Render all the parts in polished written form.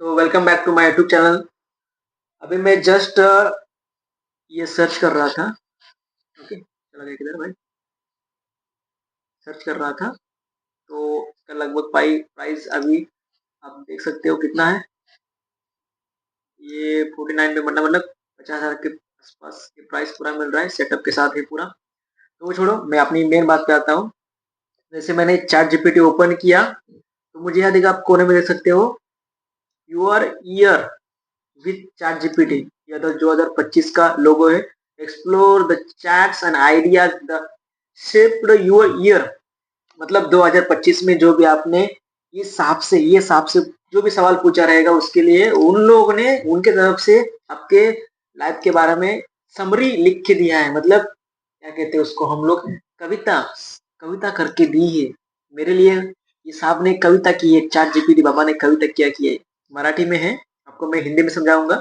तो welcome back to my YouTube channel. अभी मैं जस्ट ये सर्च कर रहा था। ओके, चला गया किधर भाई? सर्च कर रहा था तो इसका लगभग प्राइस अभी आप देख सकते हो कितना है। ये 49 में मतलब 50,000 के आसपास के प्राइस पूरा मिल रहा है, सेटअप के साथ है पूरा। तो वो छोड़ो, मैं अपनी मेन बात पे आता हूँ। जैसे मैंने चैट जीपीटी ओपन किया तो मुझे यहाँ देखा, आप कोने में देख सकते हो your year with chat GPT. यह 2025 का लोगो है। Explore the chats end ideas the shaped your year. मतलब 2025 में जो भी आपने ये सांप से जो भी सवाल पूछा रहेगा, उसके लिए उन लोगों ने उनके तरफ से आपके लाइफ के बारे में समरी लिख के दिया है। मतलब क्या कहते हैं उसको हम लोग, कविता कविता करके दी है मेरे लिए। ये साहब ने कविता की है, चैट जीपीटी बाबा ने कविता क्या की है, मराठी में है, आपको मैं हिंदी में समझाऊंगा।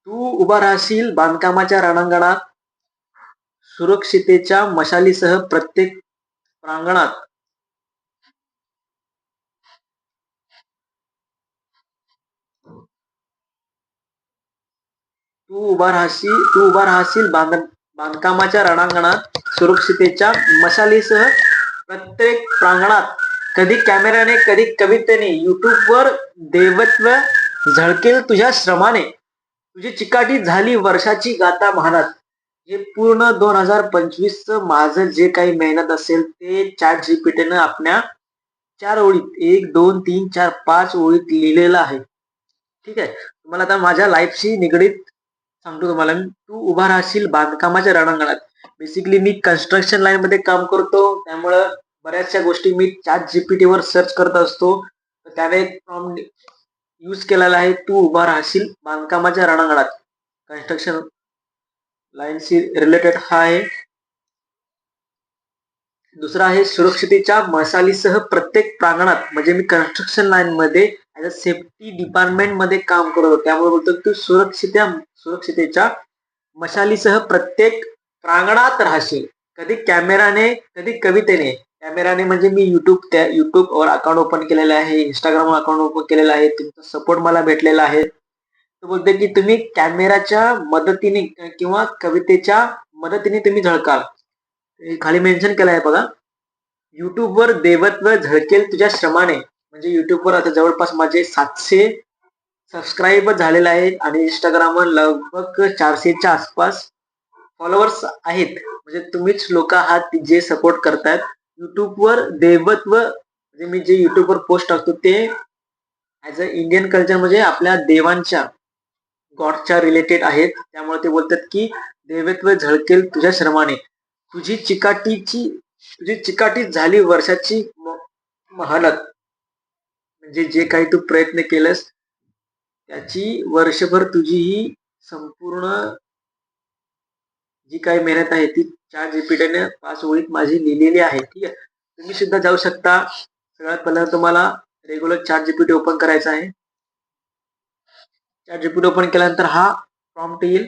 तू उभा राहशील बांधकामाच्या रणांगणात, सुरक्षितेच्या मशालीसह प्रत्येक प्रांगणात। तू उभा राहशील बांधकामाच्या रणांगणात, सुरक्षितेच्या मशालीसह प्रत्येक प्रांगणात। कधी कॅमेऱ्याने कधी कवितेने, युट्यूबवर देवत्व झळकेल तुझ्या श्रमाने, तुझी चिकाटी झाली वर्षाची गाता महानात। हे पूर्ण 2025 माझं जे काही मेहनत असेल ते चॅट जीपीटीनं आपल्या 4 ओळीत, 1 2 3 4 5 ओळीत लिहिलेलं आहे। ठीक आहे, तुम्हाला आता माझ्या लाईफशी निगडीत सांगतो तुम्हाला मी। तू उभा राहशील बांधकामाच्या रणांगणात। बेसिकली मी कन्स्ट्रक्शन लाईन मध्ये काम करतो, त्यामुळं बऱ्याचशा गोष्टी मी चॅट जीपीटी वर सर्च करत असतो। तर त्याने एक प्रॉम्प्ट यूज केलेला आहे, तू उभा राहशील बांधकामाच्या रणांगणात। कन्स्ट्रक्शन लाईनशी रिलेटेड हा आहे। दुसरा आहे सुरक्षितेच्या मशालीसह प्रत्येक प्रांगणात। म्हणजे मी कन्स्ट्रक्शन लाईन मध्ये ऍज अ सेफ्टी डिपार्टमेंट मध्ये काम करतो, त्यामुळे बोलतो तू सुरक्षितेच्या मशालीसह प्रत्येक प्रांगणात राहशील। कधी कॅमेराने कधी कवितेने। कॅमेराने म्हणजे मी युट्यूब वर अकाउंट ओपन केलेलं आहे, इंस्टाग्राम अकाउंट ओपन केलेलं आहे, तुमचा सपोर्ट मला भेटलेला आहे। तो बोलते की तुम्ही कॅमेराच्या मदतीने किंवा कवितेच्या मदतीने तुम्ही झळकाल। खाली मेन्शन केलं आहे बघा, युट्यूबवर देवत्व झळकेल तुझ्या श्रमाने। म्हणजे युट्यूबवर आता जवळपास माझे 700 सबस्क्राईब झालेले आहेत आणि इंस्टाग्रामवर लगभग 400च्या आसपास फॉलोअर्स आहेत। म्हणजे तुम्हीच लोक आहात जे सपोर्ट करतायत। युट्यूबवर देवत्व म्हणजे मी जे युट्यूबवर पोस्ट टाकतो ते ऍज अ इंडियन कल्चर म्हणजे आपल्या देवांच्या, गॉडच्या रिलेटेड आहेत। त्यामुळे ते बोलतात की देवत्व झळकेल तुझ्या श्रमाने, तुझी चिकाटी झाली वर्षाची महानत। म्हणजे जे काही तू प्रयत्न केलंस त्याची वर्षभर तुझी ही संपूर्ण जी काही मेहनत आहे ती चॅट जीपीटीने 5 ओळीत माझी लिहिलेली आहे। ठीक आहे, तुम्ही सुद्धा जाऊ शकता। सगळ्यात पहिल्यांदा तुम्हाला रेग्युलर चॅट जीपीटी ओपन करायचा आहे। चॅट जीपीटी ओपन केल्यानंतर हा प्रॉम्प्ट येईल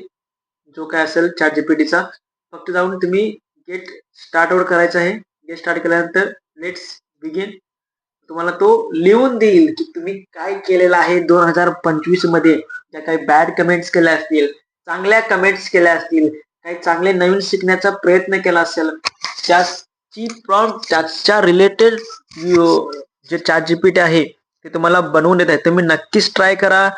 जो काय असेल चॅट जीपीटीचा। फक्त जाऊन तुम्ही गेट स्टार्ट वर करायचं आहे। गेट स्टार्ट केल्यानंतर लेट्स बिगिन तुम्हाला तो लिहून देईल की तुम्ही काय केलेलं आहे 2025 मध्ये। ज्या काही बॅड कमेंट्स केल्या असतील, चांगल्या कमेंट्स केल्या असतील, काही चांगले नवीन शिकण्याचा प्रयत्न केला असेल, त्याची प्रॉम्प्ट त्याच्या रिलेटेड जे चॅट जीपीटी आहे ते तुम्हाला बनवून देत आहे। तुम्ही नक्कीच ट्राय करा।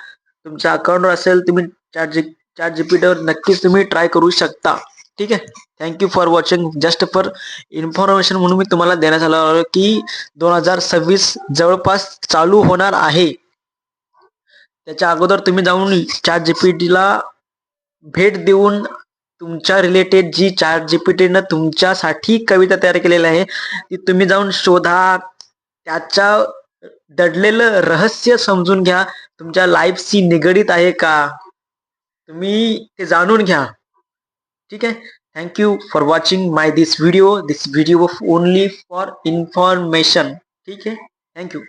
तुमच्या अकाउंटवर असेल तुम्ही चॅट जीपीटीवर नक्कीच तुम्ही ट्राय करू शकता। ठीक आहे, thank you for watching. Just for information म्हणून मी तुम्हाला देण्यात आलं की 2026 जवळपास चालू होणार आहे। त्याच्या अगोदर तुम्ही जाऊन चॅट जीपीटीला भेट देऊन तुमच्या रिलेटेड जी चॅट जीपीटीनं तुमच्यासाठी कविता तयार केलेली आहे ती तुम्ही जाऊन शोधा, त्याच्या दडलेलं रहस्य समजून घ्या। तुमच्या लाईफशी निगडीत आहे का तुम्ही ते जाणून घ्या। ठीक आहे, thank you for watching my this video only for information. ठीक आहे, थँक्यू।